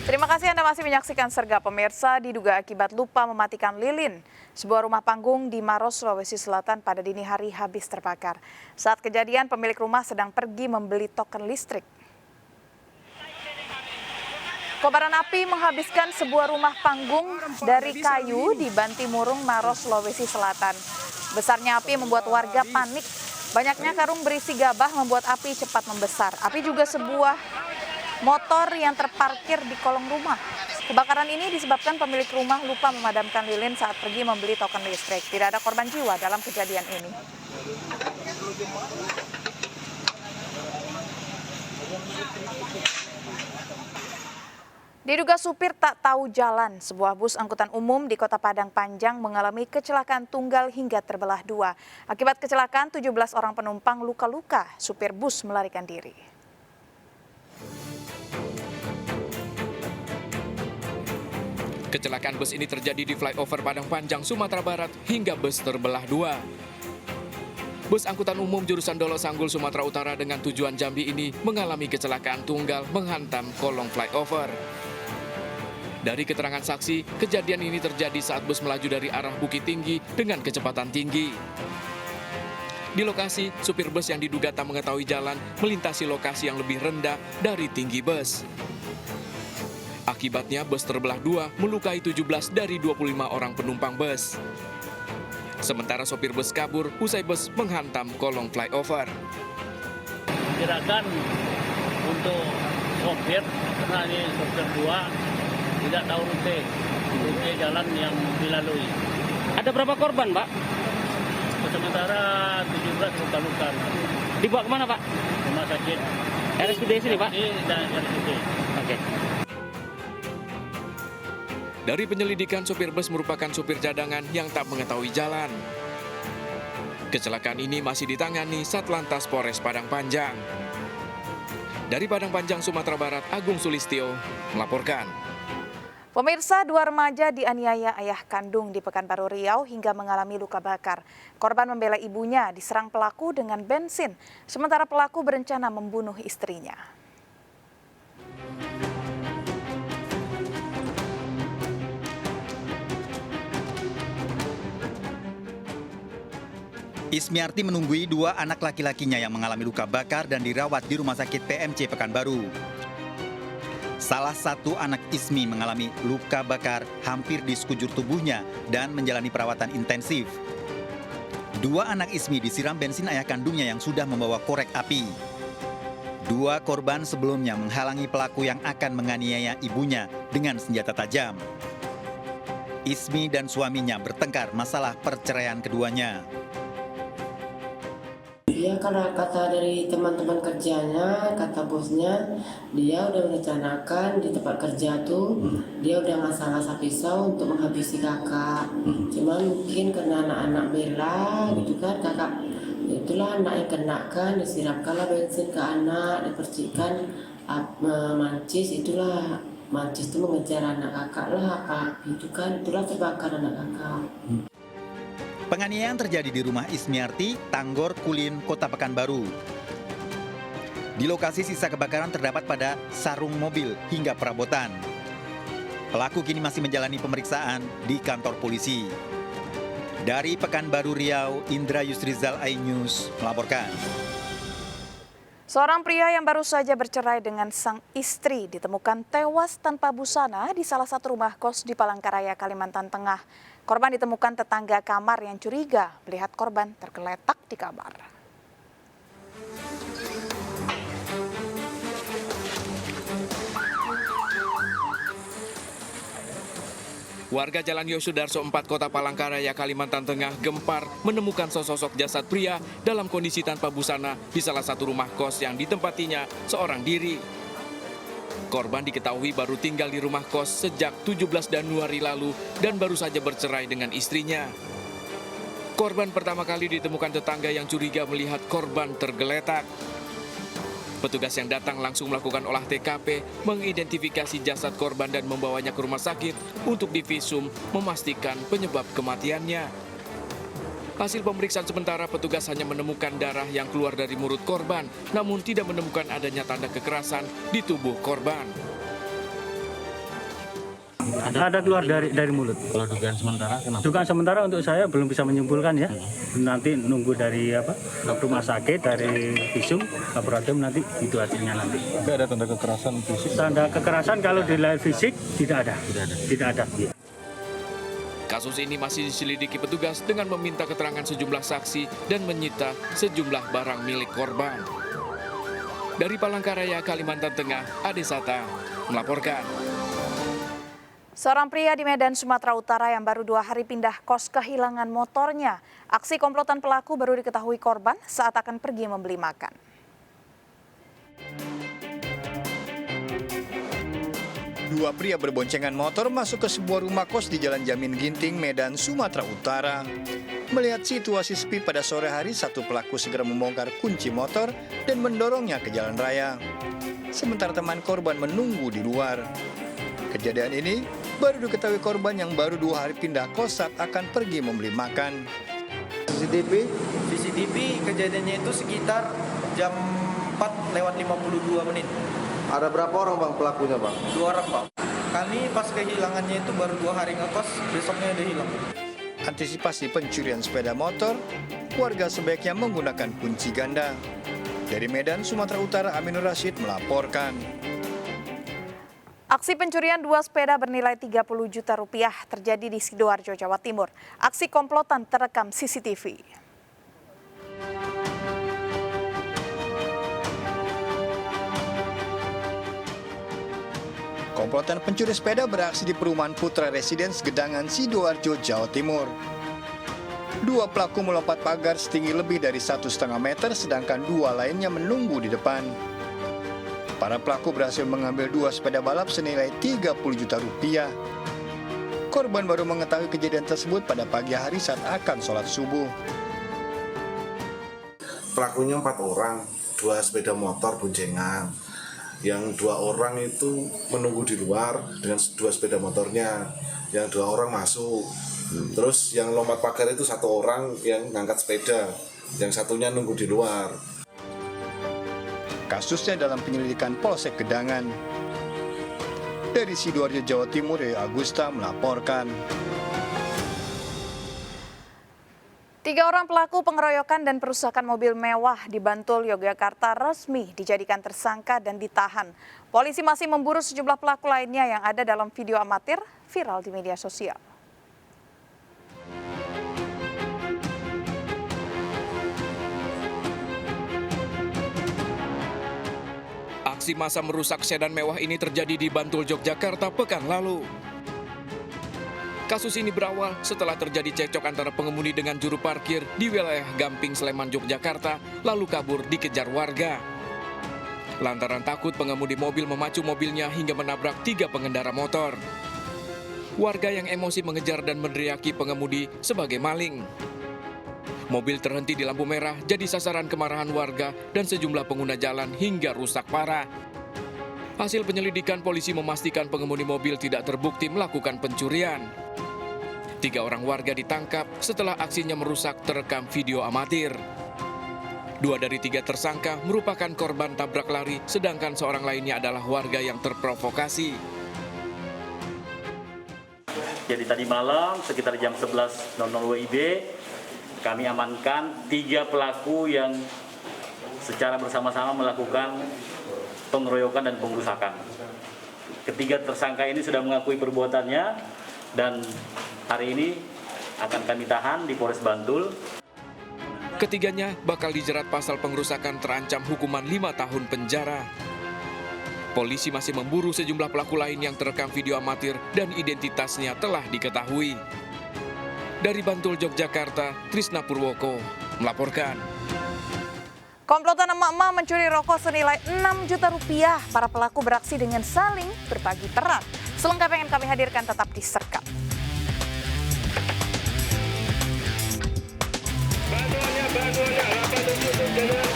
Terima kasih Anda masih menyaksikan Serga Pemirsa. Diduga akibat lupa mematikan lilin, sebuah rumah panggung di Maros, Sulawesi Selatan pada dini hari habis terbakar. Saat kejadian, pemilik rumah sedang pergi membeli token listrik. Kobaran api menghabiskan sebuah rumah panggung dari kayu di Bantimurung, Maros, Sulawesi Selatan. Besarnya api membuat warga panik. Banyaknya karung berisi gabah membuat api cepat membesar. Api juga sebuah motor yang terparkir di kolong rumah. Kebakaran ini disebabkan pemilik rumah lupa memadamkan lilin saat pergi membeli token listrik. Tidak ada korban jiwa dalam kejadian ini. Diduga supir tak tahu jalan, sebuah bus angkutan umum di Kota Padang Panjang mengalami kecelakaan tunggal hingga terbelah dua. Akibat kecelakaan, 17 orang penumpang luka-luka. Supir bus melarikan diri. Kecelakaan bus ini terjadi di flyover Padang Panjang, Sumatera Barat, hingga bus terbelah dua. Bus angkutan umum jurusan Dolo Sanggul, Sumatera Utara dengan tujuan Jambi ini mengalami kecelakaan tunggal menghantam kolong flyover. Dari keterangan saksi, kejadian ini terjadi saat bus melaju dari arah Bukit Tinggi dengan kecepatan tinggi. Di lokasi, supir bus yang diduga tak mengetahui jalan melintasi lokasi yang lebih rendah dari tinggi bus. Akibatnya bus terbelah dua melukai 17 dari 25 orang penumpang bus. Sementara sopir bus kabur usai bus menghantam kolong flyover. Gerakan untuk sopir, karena ini sopir dua tidak tahu rute jalan yang dilalui. Ada berapa korban, Pak? Sementara 17 luka-luka. Dibawa kemana, Pak? Rumah sakit. RSUD sini, Pak? Dan RSUD. Oke. Dari penyelidikan, supir bus merupakan supir cadangan yang tak mengetahui jalan. Kecelakaan ini masih ditangani Satlantas Polres Padang Panjang. Dari Padang Panjang, Sumatera Barat, Agung Sulistyo melaporkan. Pemirsa, dua remaja dianiaya ayah kandung di Pekanbaru Riau hingga mengalami luka bakar. Korban membela ibunya diserang pelaku dengan bensin, sementara pelaku berencana membunuh istrinya. Ismiarti menunggui dua anak laki-lakinya yang mengalami luka bakar dan dirawat di Rumah Sakit PMC Pekanbaru. Salah satu anak Ismi mengalami luka bakar hampir di sekujur tubuhnya dan menjalani perawatan intensif. Dua anak Ismi disiram bensin ayah kandungnya yang sudah membawa korek api. Dua korban sebelumnya menghalangi pelaku yang akan menganiaya ibunya dengan senjata tajam. Ismi dan suaminya bertengkar masalah perceraian keduanya. Ya, karena kata dari teman-teman kerjanya, kata bosnya, dia udah merencanakan di tempat kerja tuh, dia udah ngasah-ngasah pisau untuk menghabisi kakak. Cuman mungkin karena anak-anak bela gitu kan, kakak itulah anak yang kena kan, disiramkanlah bensin ke anak, dipercikkan mancis, itulah mancis itu mengejar anak kakak lah, gitu kan, itulah terbakar anak kakak. Penganiayaan terjadi di rumah Ismiarti, Tanggor, Kulin, Kota Pekanbaru. Di lokasi sisa kebakaran terdapat pada sarung mobil hingga perabotan. Pelaku kini masih menjalani pemeriksaan di kantor polisi. Dari Pekanbaru Riau, Indra Yusrizal, iNews melaporkan. Seorang pria yang baru saja bercerai dengan sang istri ditemukan tewas tanpa busana di salah satu rumah kos di Palangkaraya, Kalimantan Tengah. Korban ditemukan tetangga kamar yang curiga melihat korban tergeletak di kamar. Warga Jalan Yosudarso 4 Kota Palangkaraya, Kalimantan Tengah gempar menemukan sosok jasad pria dalam kondisi tanpa busana di salah satu rumah kos yang ditempatinya seorang diri. Korban diketahui baru tinggal di rumah kos sejak 17 Januari lalu dan baru saja bercerai dengan istrinya. Korban pertama kali ditemukan tetangga yang curiga melihat korban tergeletak. Petugas yang datang langsung melakukan olah TKP, mengidentifikasi jasad korban dan membawanya ke rumah sakit untuk divisum memastikan penyebab kematiannya. Hasil pemeriksaan sementara, petugas hanya menemukan darah yang keluar dari mulut korban, namun tidak menemukan adanya tanda kekerasan di tubuh korban. Ada keluar dari mulut. Kalau dugaan sementara kenapa? Dugaan sementara untuk saya belum bisa menyimpulkan ya. Nanti nunggu dari rumah sakit, dari visum, laboratorium nanti itu hasilnya nanti. Tapi ada tanda kekerasan fisik? Tanda kekerasan kalau dilihat fisik tidak ada. Tidak ada. Kasus ini masih diselidiki petugas dengan meminta keterangan sejumlah saksi dan menyita sejumlah barang milik korban. Dari Palangkaraya, Kalimantan Tengah, Ade Sata melaporkan. Seorang pria di Medan, Sumatera Utara yang baru 2 hari pindah kos kehilangan motornya. Aksi komplotan pelaku baru diketahui korban saat akan pergi membeli makan. Dua pria berboncengan motor masuk ke sebuah rumah kos di Jalan Jamin Ginting, Medan, Sumatera Utara. Melihat situasi sepi pada sore hari, satu pelaku segera membongkar kunci motor dan mendorongnya ke jalan raya. Sementara teman korban menunggu di luar. Kejadian ini baru diketahui korban yang baru 2 hari pindah kos saat akan pergi membeli makan. CCTV kejadiannya itu sekitar jam 4:52 menit. Ada berapa orang bang pelakunya bang? 2 orang bang. Kami pas kehilangannya itu baru 2 hari ngekos, besoknya udah hilang. Antisipasi pencurian sepeda motor, warga sebaiknya menggunakan kunci ganda. Dari Medan, Sumatera Utara, Aminur Rashid melaporkan. Aksi pencurian 2 sepeda bernilai 30 juta rupiah terjadi di Sidoarjo, Jawa Timur. Aksi komplotan terekam CCTV. Komplotan pencuri sepeda beraksi di perumahan Putra Residence, Gedangan, Sidoarjo, Jawa Timur. 2 pelaku melompat pagar setinggi lebih dari 1,5 meter, sedangkan 2 lainnya menunggu di depan. Para pelaku berhasil mengambil 2 sepeda balap senilai 30 juta rupiah. Korban baru mengetahui kejadian tersebut pada pagi hari saat akan sholat subuh. Pelakunya 4 orang, 2 sepeda motor boncengan. Yang 2 orang itu menunggu di luar dengan 2 sepeda motornya. Yang 2 orang masuk. Terus yang lompat pagar itu 1 orang yang ngangkat sepeda. Yang satunya nunggu di luar. Kasusnya dalam penyelidikan Polsek Gedangan. Dari Sidoarjo, Jawa Timur, Agusta melaporkan. 3 orang pelaku pengeroyokan dan perusakan mobil mewah di Bantul, Yogyakarta resmi dijadikan tersangka dan ditahan. Polisi masih memburu sejumlah pelaku lainnya yang ada dalam video amatir viral di media sosial. Aksi massa merusak sedan mewah ini terjadi di Bantul, Yogyakarta pekan lalu. Kasus ini berawal setelah terjadi cekcok antara pengemudi dengan juru parkir di wilayah Gamping, Sleman, Yogyakarta, lalu kabur dikejar warga. Lantaran takut, pengemudi mobil memacu mobilnya hingga menabrak 3 pengendara motor. Warga yang emosi mengejar dan meneriaki pengemudi sebagai maling. Mobil terhenti di lampu merah jadi sasaran kemarahan warga dan sejumlah pengguna jalan hingga rusak parah. Hasil penyelidikan, polisi memastikan pengemudi mobil tidak terbukti melakukan pencurian. 3 orang warga ditangkap setelah aksinya merusak terekam video amatir. 2 dari 3 tersangka merupakan korban tabrak lari, sedangkan seorang lainnya adalah warga yang terprovokasi. Jadi tadi malam sekitar jam 11.00 WIB kami amankan 3 pelaku yang secara bersama-sama melakukan pengeroyokan dan pengrusakan. Ketiga tersangka ini sudah mengakui perbuatannya dan hari ini akan kami tahan di Polres Bantul. Ketiganya bakal dijerat pasal pengrusakan terancam hukuman 5 tahun penjara. Polisi masih memburu sejumlah pelaku lain yang terekam video amatir dan identitasnya telah diketahui. Dari Bantul, Yogyakarta, Trisna Purwoko melaporkan. Komplotan emak-emak mencuri rokok senilai 6 juta rupiah. Para pelaku beraksi dengan saling berbagi peran. Selengkapnya yang kami hadirkan tetap di Serkap. Bantuannya, 87 Januari.